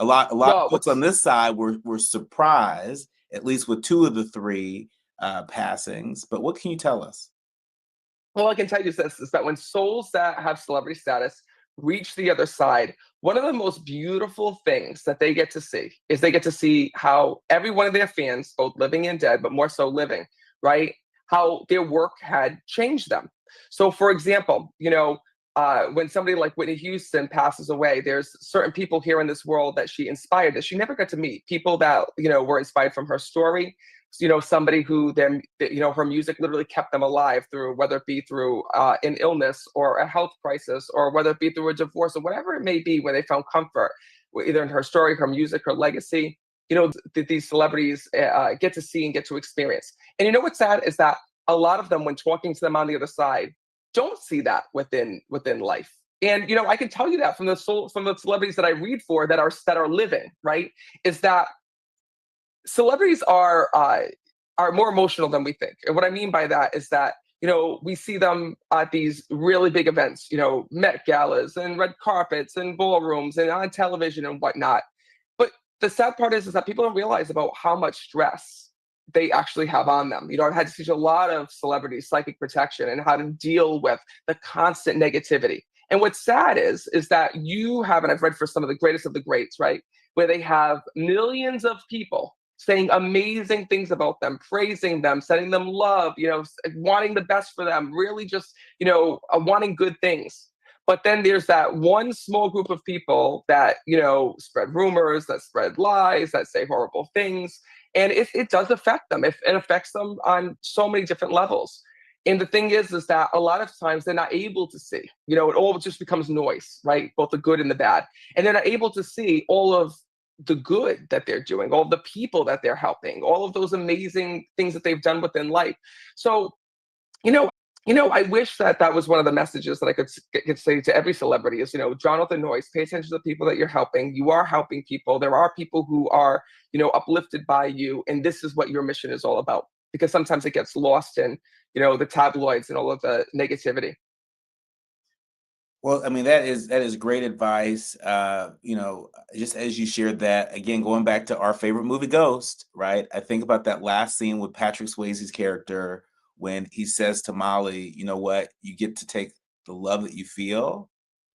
A lot of folks on this side were surprised, at least with 2 of the 3 passings. But what can you tell us? All I can tell you is this: is that when souls that have celebrity status reach the other side, one of the most beautiful things that they get to see is they get to see how every one of their fans, both living and dead, but more so living, right? How their work had changed them. So, for example, when somebody like Whitney Houston passes away, there's certain people here in this world that she inspired that she never got to meet. People that, were inspired from her story. Somebody who then, her music literally kept them alive through, whether it be through an illness or a health crisis, or whether it be through a divorce or whatever it may be, where they found comfort, either in her story, her music, her legacy. These celebrities get to see and get to experience. And what's sad is that a lot of them, when talking to them on the other side, don't see that within life. And I can tell you that from the celebrities that I read for that are living, right, is that celebrities are more emotional than we think. And what I mean by that is that, we see them at these really big events, Met galas and red carpets and ballrooms and on television and whatnot. But the sad part is that people don't realize about how much stress they actually have on them. I've had to teach a lot of celebrities psychic protection and how to deal with the constant negativity. And what's sad is that you have, and I've read for some of the greatest of the greats, right, where they have millions of people saying amazing things about them, praising them, sending them love, wanting the best for them, really just, wanting good things. But then there's that one small group of people that, spread rumors, that spread lies, that say horrible things. And it does affect them. It affects them on so many different levels. And the thing is that a lot of times they're not able to see, it all just becomes noise, right? Both the good and the bad. And they're not able to see all of the good that they're doing, all the people that they're helping, all of those amazing things that they've done within life. So, I wish that was one of the messages that I could say to every celebrity is, drown out the noise, pay attention to the people that you're helping. You are helping people. There are people who are, uplifted by you. And this is what your mission is all about, because sometimes it gets lost in, the tabloids and all of the negativity. Well, I mean, that is great advice. Just as you shared that, again, going back to our favorite movie, Ghost, right? I think about that last scene with Patrick Swayze's character when he says to Molly, you know what, you get to take the love that you feel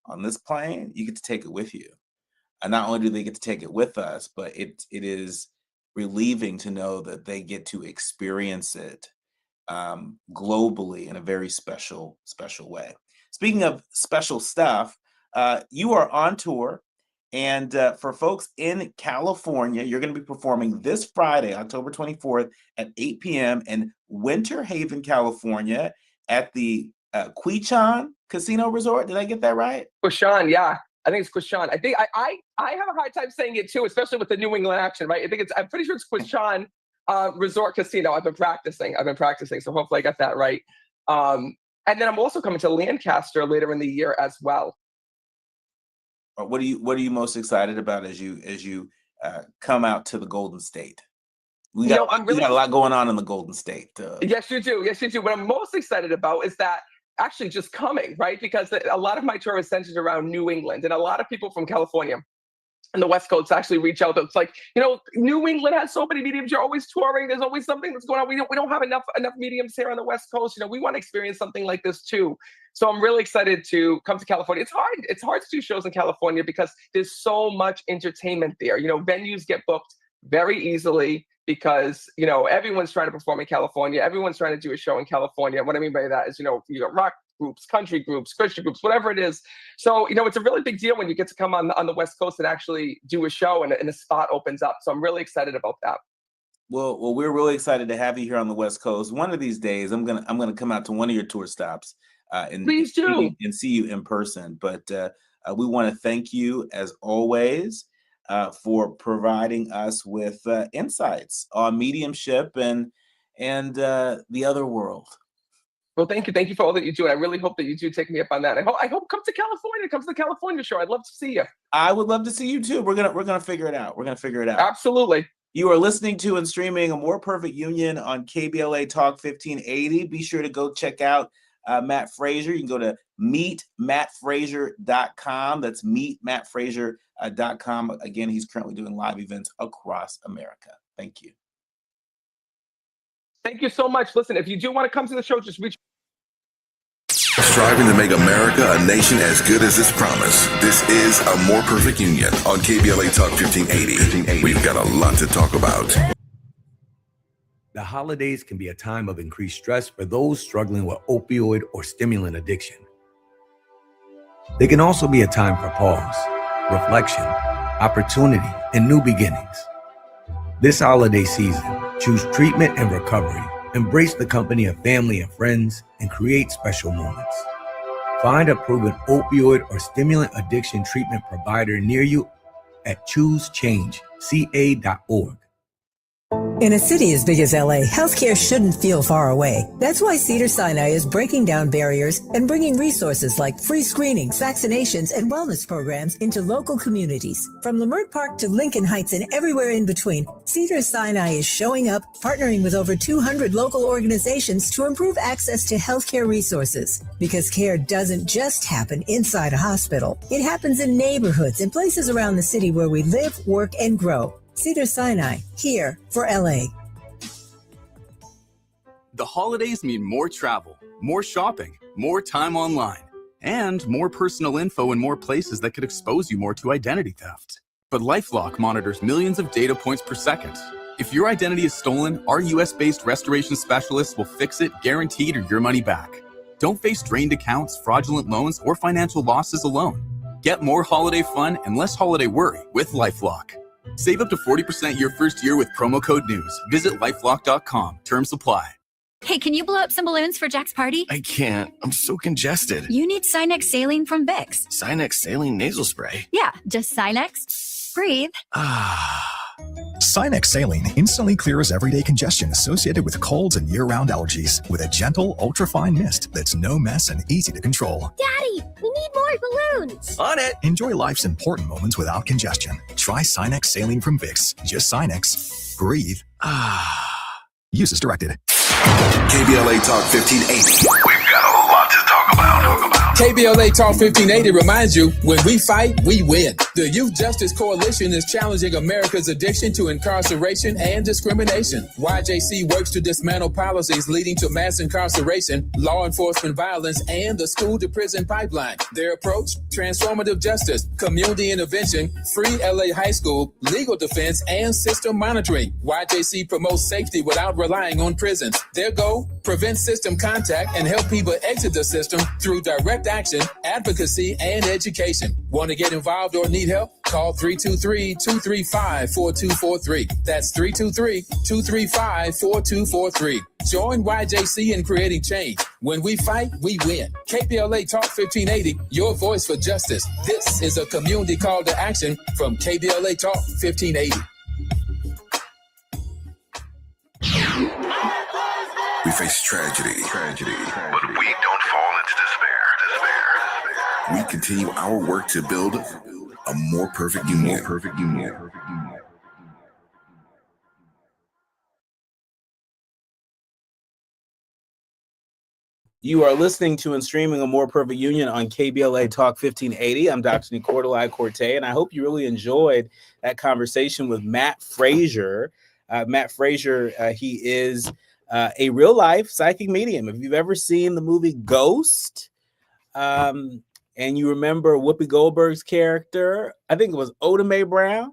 on this plane, you get to take it with you. And not only do they get to take it with us, but it is relieving to know that they get to experience it globally in a very special way. Speaking of special stuff, you are on tour, and for folks in California, you're going to be performing this Friday, October 24th at 8 p.m. in Winter Haven, California at the Quechan Casino Resort. Did I get that right? Quechan, yeah. I think it's Quechan. I think I have a hard time saying it too, especially with the New England accent, right? I'm pretty sure it's Quechan Resort Casino. I've been practicing, so hopefully I got that right. And then I'm also coming to Lancaster later in the year as well. What are you most excited about as you come out to the Golden State? We got a lot going on in the Golden State. Yes, you do. Yes, you do. What I'm most excited about is that actually just coming, right? Because a lot of my tour is centered around New England, and a lot of people from California and the West Coast actually reach out. It's like, New England has so many mediums. You're always touring. There's always something that's going on. We don't have enough mediums here on the West Coast. We want to experience something like this too. So I'm really excited to come to California. It's hard to do shows in California because there's so much entertainment there. Venues get booked very easily because, everyone's trying to perform in California. Everyone's trying to do a show in California. What I mean by that is, you got rock groups, country groups, Christian groups, whatever it is. So, it's a really big deal when you get to come on the West Coast and actually do a show and a spot opens up. So I'm really excited about that. Well, we're really excited to have you here on the West Coast. One of these days, I'm gonna come out to one of your tour stops and please do and see you in person. But we want to thank you as always for providing us with insights on mediumship and the other world. Well, thank you. Thank you for all that you do. And I really hope that you do take me up on that. I hope come to California. Come to the California show. I'd love to see you. I would love to see you too. We're gonna figure it out. Absolutely. You are listening to and streaming A More Perfect Union on KBLA Talk 1580. Be sure to go check out Matt Frazier. You can go to meetmattfrazier.com. That's meetmattfrazier.com. Again, he's currently doing live events across America. Thank you. Thank you so much. Listen, if you do want to come to the show, just reach. Striving to make America a nation as good as its promise. This is A More Perfect Union on KBLA Talk 1580. We've got a lot to talk about. The holidays can be a time of increased stress for those struggling with opioid or stimulant addiction. They can also be a time for pause, reflection, opportunity, and new beginnings. This holiday season, choose treatment and recovery. Embrace the company of family and friends and create special moments. Find a proven opioid or stimulant addiction treatment provider near you at choosechangeca.org. In a city as big as LA, healthcare shouldn't feel far away. That's why Cedars-Sinai is breaking down barriers and bringing resources like free screenings, vaccinations, and wellness programs into local communities. From Leimert Park to Lincoln Heights and everywhere in between, Cedars-Sinai is showing up, partnering with over 200 local organizations to improve access to healthcare resources. Because care doesn't just happen inside a hospital. It happens in neighborhoods and places around the city where we live, work, and grow. Cedars-Sinai, here for LA. The holidays mean more travel, more shopping, more time online, and more personal info in more places that could expose you more to identity theft. But LifeLock monitors millions of data points per second. If your identity is stolen, our US-based restoration specialists will fix it, guaranteed, or your money back. Don't face drained accounts, fraudulent loans, or financial losses alone. Get more holiday fun and less holiday worry with LifeLock. Save up to 40% your first year with promo code NEWS. Visit lifelock.com. Terms apply. Hey, can you blow up some balloons for Jack's party? I can't. I'm so congested. You need Sinex Saline from Vicks. Sinex Saline nasal spray. Yeah, just Sinex. Breathe. Sinex Saline instantly clears everyday congestion associated with colds and year-round allergies with a gentle, ultra-fine mist that's no mess and easy to control. Daddy, we need more balloons. On it. Enjoy life's important moments without congestion. Try Sinex Saline from Vicks. Just Sinex. Breathe. Use as directed. KBLA Talk 1580. We've got a lot to talk about. KBLA Talk 1580 reminds you, when we fight, we win. The Youth Justice Coalition is challenging America's addiction to incarceration and discrimination. YJC works to dismantle policies leading to mass incarceration, law enforcement violence, and the school-to-prison pipeline. Their approach? Transformative justice, community intervention, free LA high school, legal defense, and system monitoring. YJC promotes safety without relying on prisons. Their goal? Prevent system contact and help people exit the system through direct action, advocacy, and education. Want to get involved or need help? Call 323-235-4243. That's 323-235-4243. Join YJC in creating change. When we fight, we win. KBLA Talk 1580, your voice for justice. This is a community call to action from KBLA Talk 1580. We face tragedy, but we don't fall we continue our work to build a more perfect union. You are listening to and streaming A More Perfect Union on KBLA Talk 1580. I'm Dr. Nii-Quartelai Quartey, and I hope you really enjoyed that conversation with Matt Frazier. Matt Frazier, he is a real-life psychic medium. If you've ever seen the movie Ghost, and you remember Whoopi Goldberg's character, I think it was Oda Mae Brown.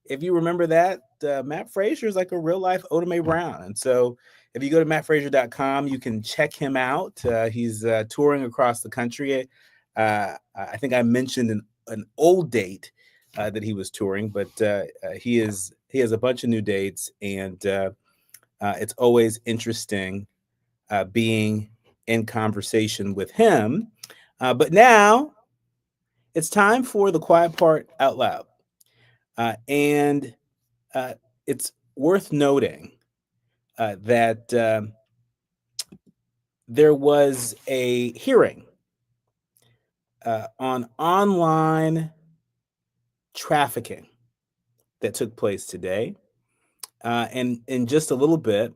If you remember that, Matt Frazier is like a real-life Oda Mae Brown. And so if you go to mattfrazier.com, you can check him out. He's touring across the country. I think I mentioned an old date that he was touring, but he has a bunch of new dates, and it's always interesting being in conversation with him. But now it's time for the quiet part out loud. And it's worth noting that there was a hearing on online trafficking that took place today. And in just a little bit,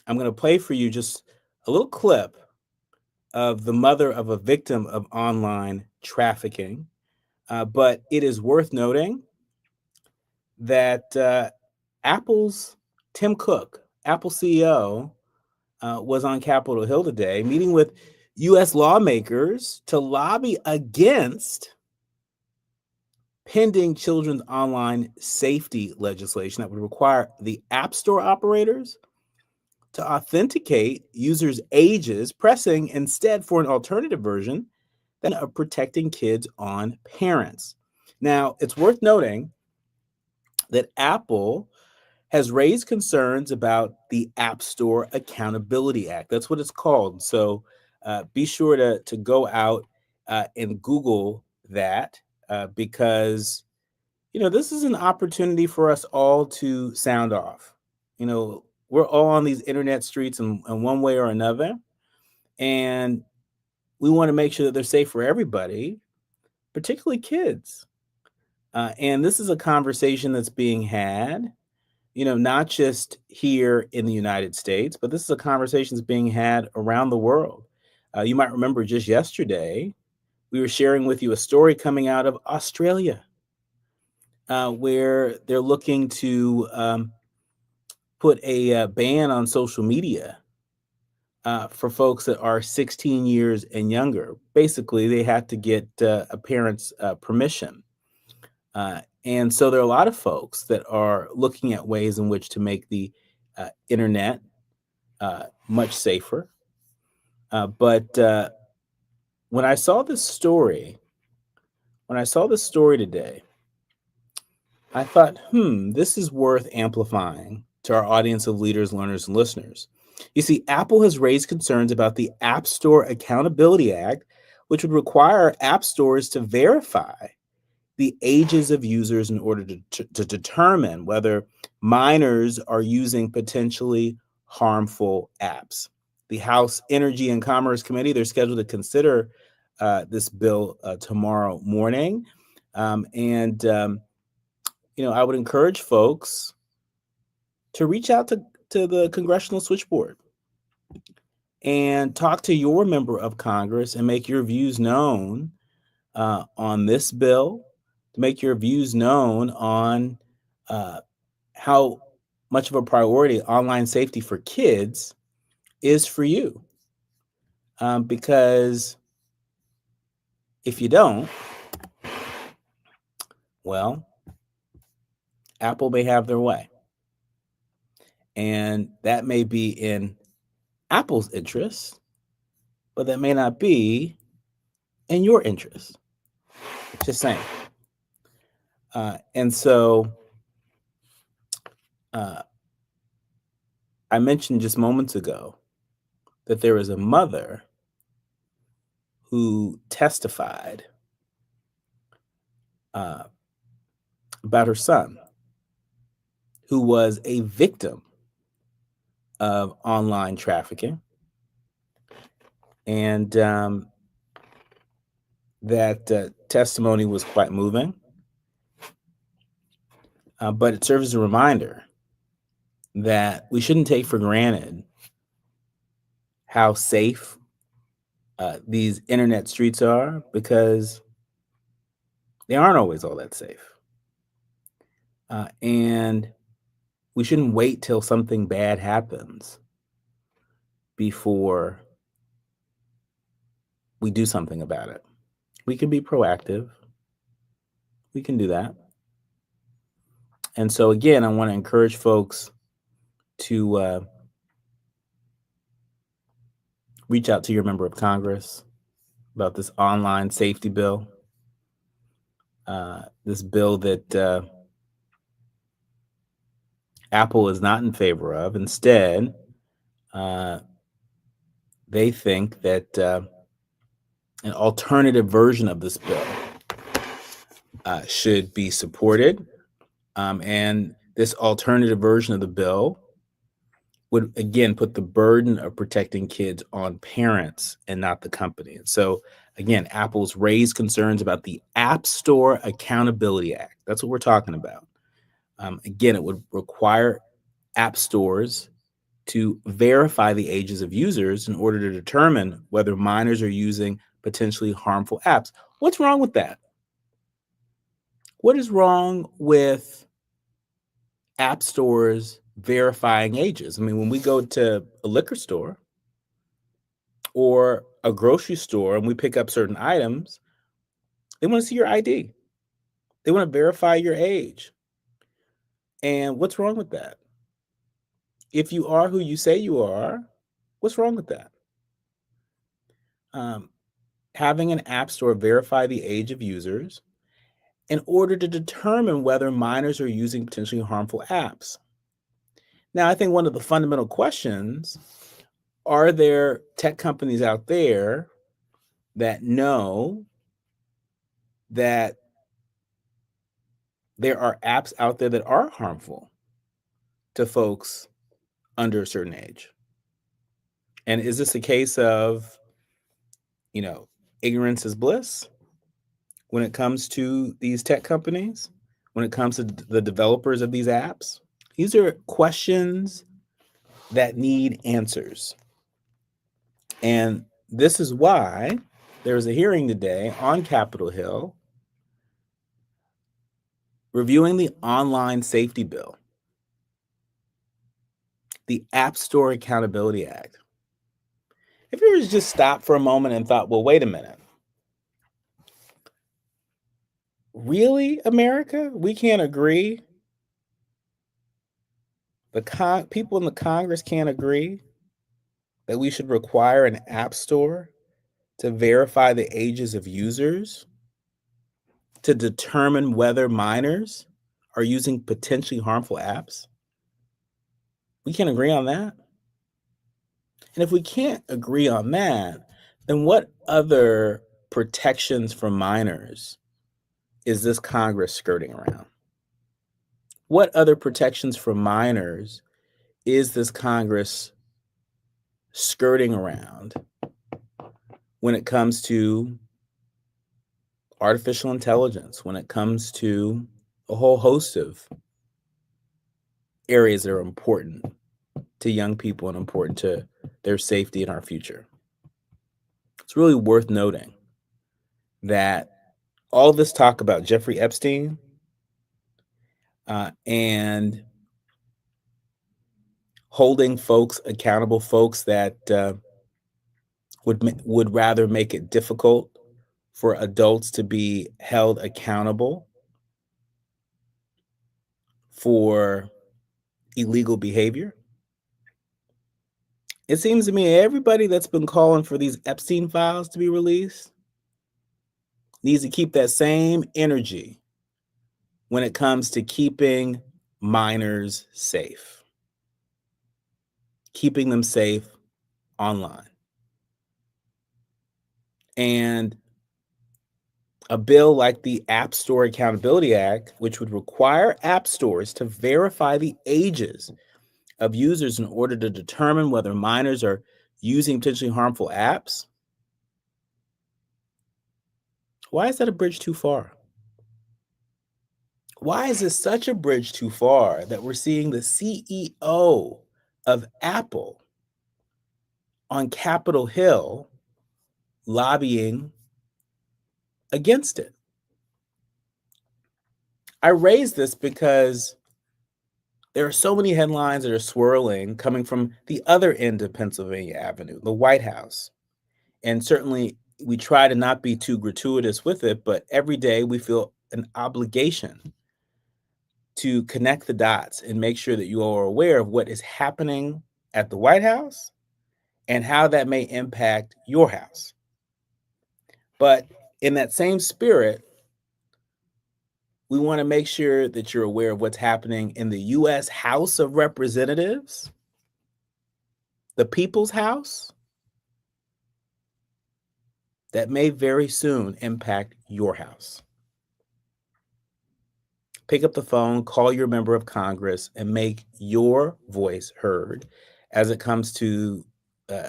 I'm going to play for you just a little clip of the mother of a victim of online trafficking. But it is worth noting that Apple's Tim Cook, Apple CEO, was on Capitol Hill today, meeting with U.S. lawmakers to lobby against pending children's online safety legislation that would require the App Store operators to authenticate users' ages, pressing instead for an alternative version of protecting kids on parents. Now, it's worth noting that Apple has raised concerns about the App Store Accountability Act. That's what it's called. So be sure to go out and Google that because, this is an opportunity for us all to sound off. We're all on these internet streets in one way or another, and we want to make sure that they're safe for everybody, particularly kids. And this is a conversation that's being had, not just here in the United States, but this is a conversation that's being had around the world. You might remember just yesterday, we were sharing with you a story coming out of Australia, where they're looking to put a ban on social media for folks that are 16 years and younger. Basically, they have to get a parent's permission. And so there are a lot of folks that are looking at ways in which to make the internet much safer. But when I saw this story today, I thought, this is worth amplifying to our audience of leaders, learners, and listeners. You see, Apple has raised concerns about the App Store Accountability Act, which would require app stores to verify the ages of users in order to determine whether minors are using potentially harmful apps. The House Energy and Commerce Committee, they're scheduled to consider this bill tomorrow morning. And I would encourage folks to reach out to the Congressional Switchboard and talk to your member of Congress and make your views known on this bill, to make your views known on how much of a priority online safety for kids is for you. Because if you don't, well, Apple may have their way. And that may be in Apple's interest, but that may not be in your interest. Just saying. And so I mentioned just moments ago that there is a mother who testified about her son, who was a victim of online trafficking. And that testimony was quite moving, but it serves as a reminder that we shouldn't take for granted how safe these internet streets are, because they aren't always all that safe. And we shouldn't wait till something bad happens before we do something about it. We can be proactive. We can do that. And so, again, I want to encourage folks to reach out to your member of Congress about this online safety bill. This bill that Apple is not in favor of. Instead, they think that an alternative version of this bill should be supported. And this alternative version of the bill would, again, put the burden of protecting kids on parents and not the company. And so, again, Apple's raised concerns about the App Store Accountability Act. That's what we're talking about. Again, it would require app stores to verify the ages of users in order to determine whether minors are using potentially harmful apps. What's wrong with that? What is wrong with app stores verifying ages? I mean, when we go to a liquor store or a grocery store and we pick up certain items, they want to see your ID. They want to verify your age. And what's wrong with that? If you are who you say you are, what's wrong with that? Having an app store verify the age of users in order to determine whether minors are using potentially harmful apps. Now, I think one of the fundamental questions, are there tech companies out there that know that there are apps out there that are harmful to folks under a certain age? And is this a case of, ignorance is bliss when it comes to these tech companies, when it comes to the developers of these apps? These are questions that need answers. And this is why there was a hearing today on Capitol Hill reviewing the online safety bill, the App Store Accountability Act. If you were to just stop for a moment and thought, well, wait a minute. Really, America? We can't agree? The people in the Congress can't agree that we should require an app store to verify the ages of users to determine whether minors are using potentially harmful apps? We can't agree on that. And if we can't agree on that, then what other protections for minors is this Congress skirting around? What other protections for minors is this Congress skirting around when it comes to artificial intelligence, when it comes to a whole host of areas that are important to young people and important to their safety and our future? It's really worth noting that all this talk about Jeffrey Epstein and holding folks accountable, folks that would rather make it difficult for adults to be held accountable for illegal behavior. It seems to me everybody that's been calling for these Epstein files to be released needs to keep that same energy when it comes to keeping minors safe, keeping them safe online. And a bill like the App Store Accountability Act, which would require app stores to verify the ages of users in order to determine whether minors are using potentially harmful apps, Why is that a bridge too far? Why is it such a bridge too far that we're seeing the CEO of Apple on Capitol Hill lobbying against it? I raise this because there are so many headlines that are swirling coming from the other end of Pennsylvania Avenue, the White House. And certainly we try to not be too gratuitous with it, but every day we feel an obligation to connect the dots and make sure that you are aware of what is happening at the White House and how that may impact your house. But in that same spirit, we want to make sure that you're aware of what's happening in the U.S. House of Representatives, the People's House, that may very soon impact your house. Pick up the phone, call your member of Congress, and make your voice heard as it comes to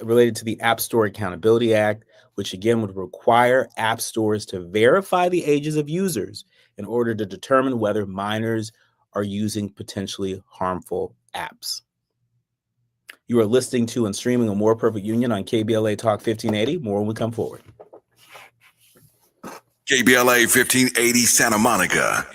related to the App Store Accountability Act, which again would require app stores to verify the ages of users in order to determine whether minors are using potentially harmful apps. You are listening to and streaming A More Perfect Union on KBLA Talk 1580. More when we come forward. KBLA 1580 Santa Monica.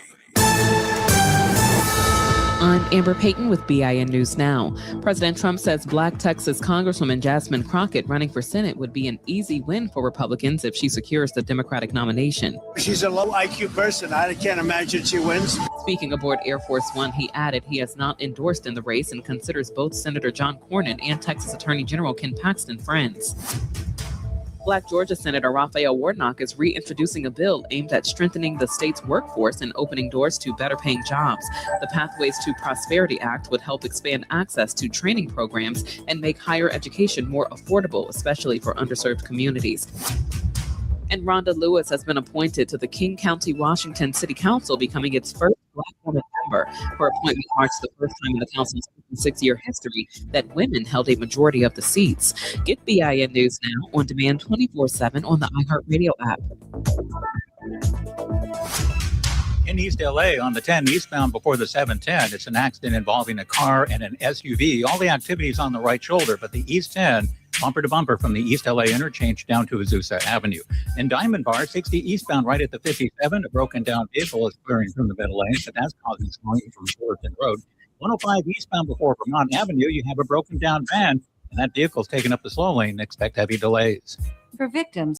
I'm Amber Payton with BIN News Now. President Trump says Black Texas Congresswoman Jasmine Crockett running for Senate would be an easy win for Republicans if she secures the Democratic nomination. She's a low IQ person. I can't imagine she wins. Speaking aboard Air Force One, he added he has not endorsed in the race and considers both Senator John Cornyn and Texas Attorney General Ken Paxton friends. Black Georgia Senator Raphael Warnock is reintroducing a bill aimed at strengthening the state's workforce and opening doors to better-paying jobs. The Pathways to Prosperity Act would help expand access to training programs and make higher education more affordable, especially for underserved communities. And Rhonda Lewis has been appointed to the King County, Washington City Council, becoming its first Black woman member. Her appointment marks the first time in the council's 6-year history that women held a majority of the seats. Get BIN News Now on demand 24/7 on the iHeartRadio app. In East LA on the 10 eastbound before the 710, it's an accident involving a car and an SUV. All the activities on the right shoulder, but the East 10 bumper to bumper from the East LA interchange down to Azusa Avenue. In Diamond Bar, 60 eastbound right at the 57, a broken down vehicle is clearing from the middle lane, but that's causing slowing from Fullerton Road. 105 eastbound before Vermont Avenue, you have a broken down van, and that vehicle's taking up the slow lane. Expect heavy delays. For victims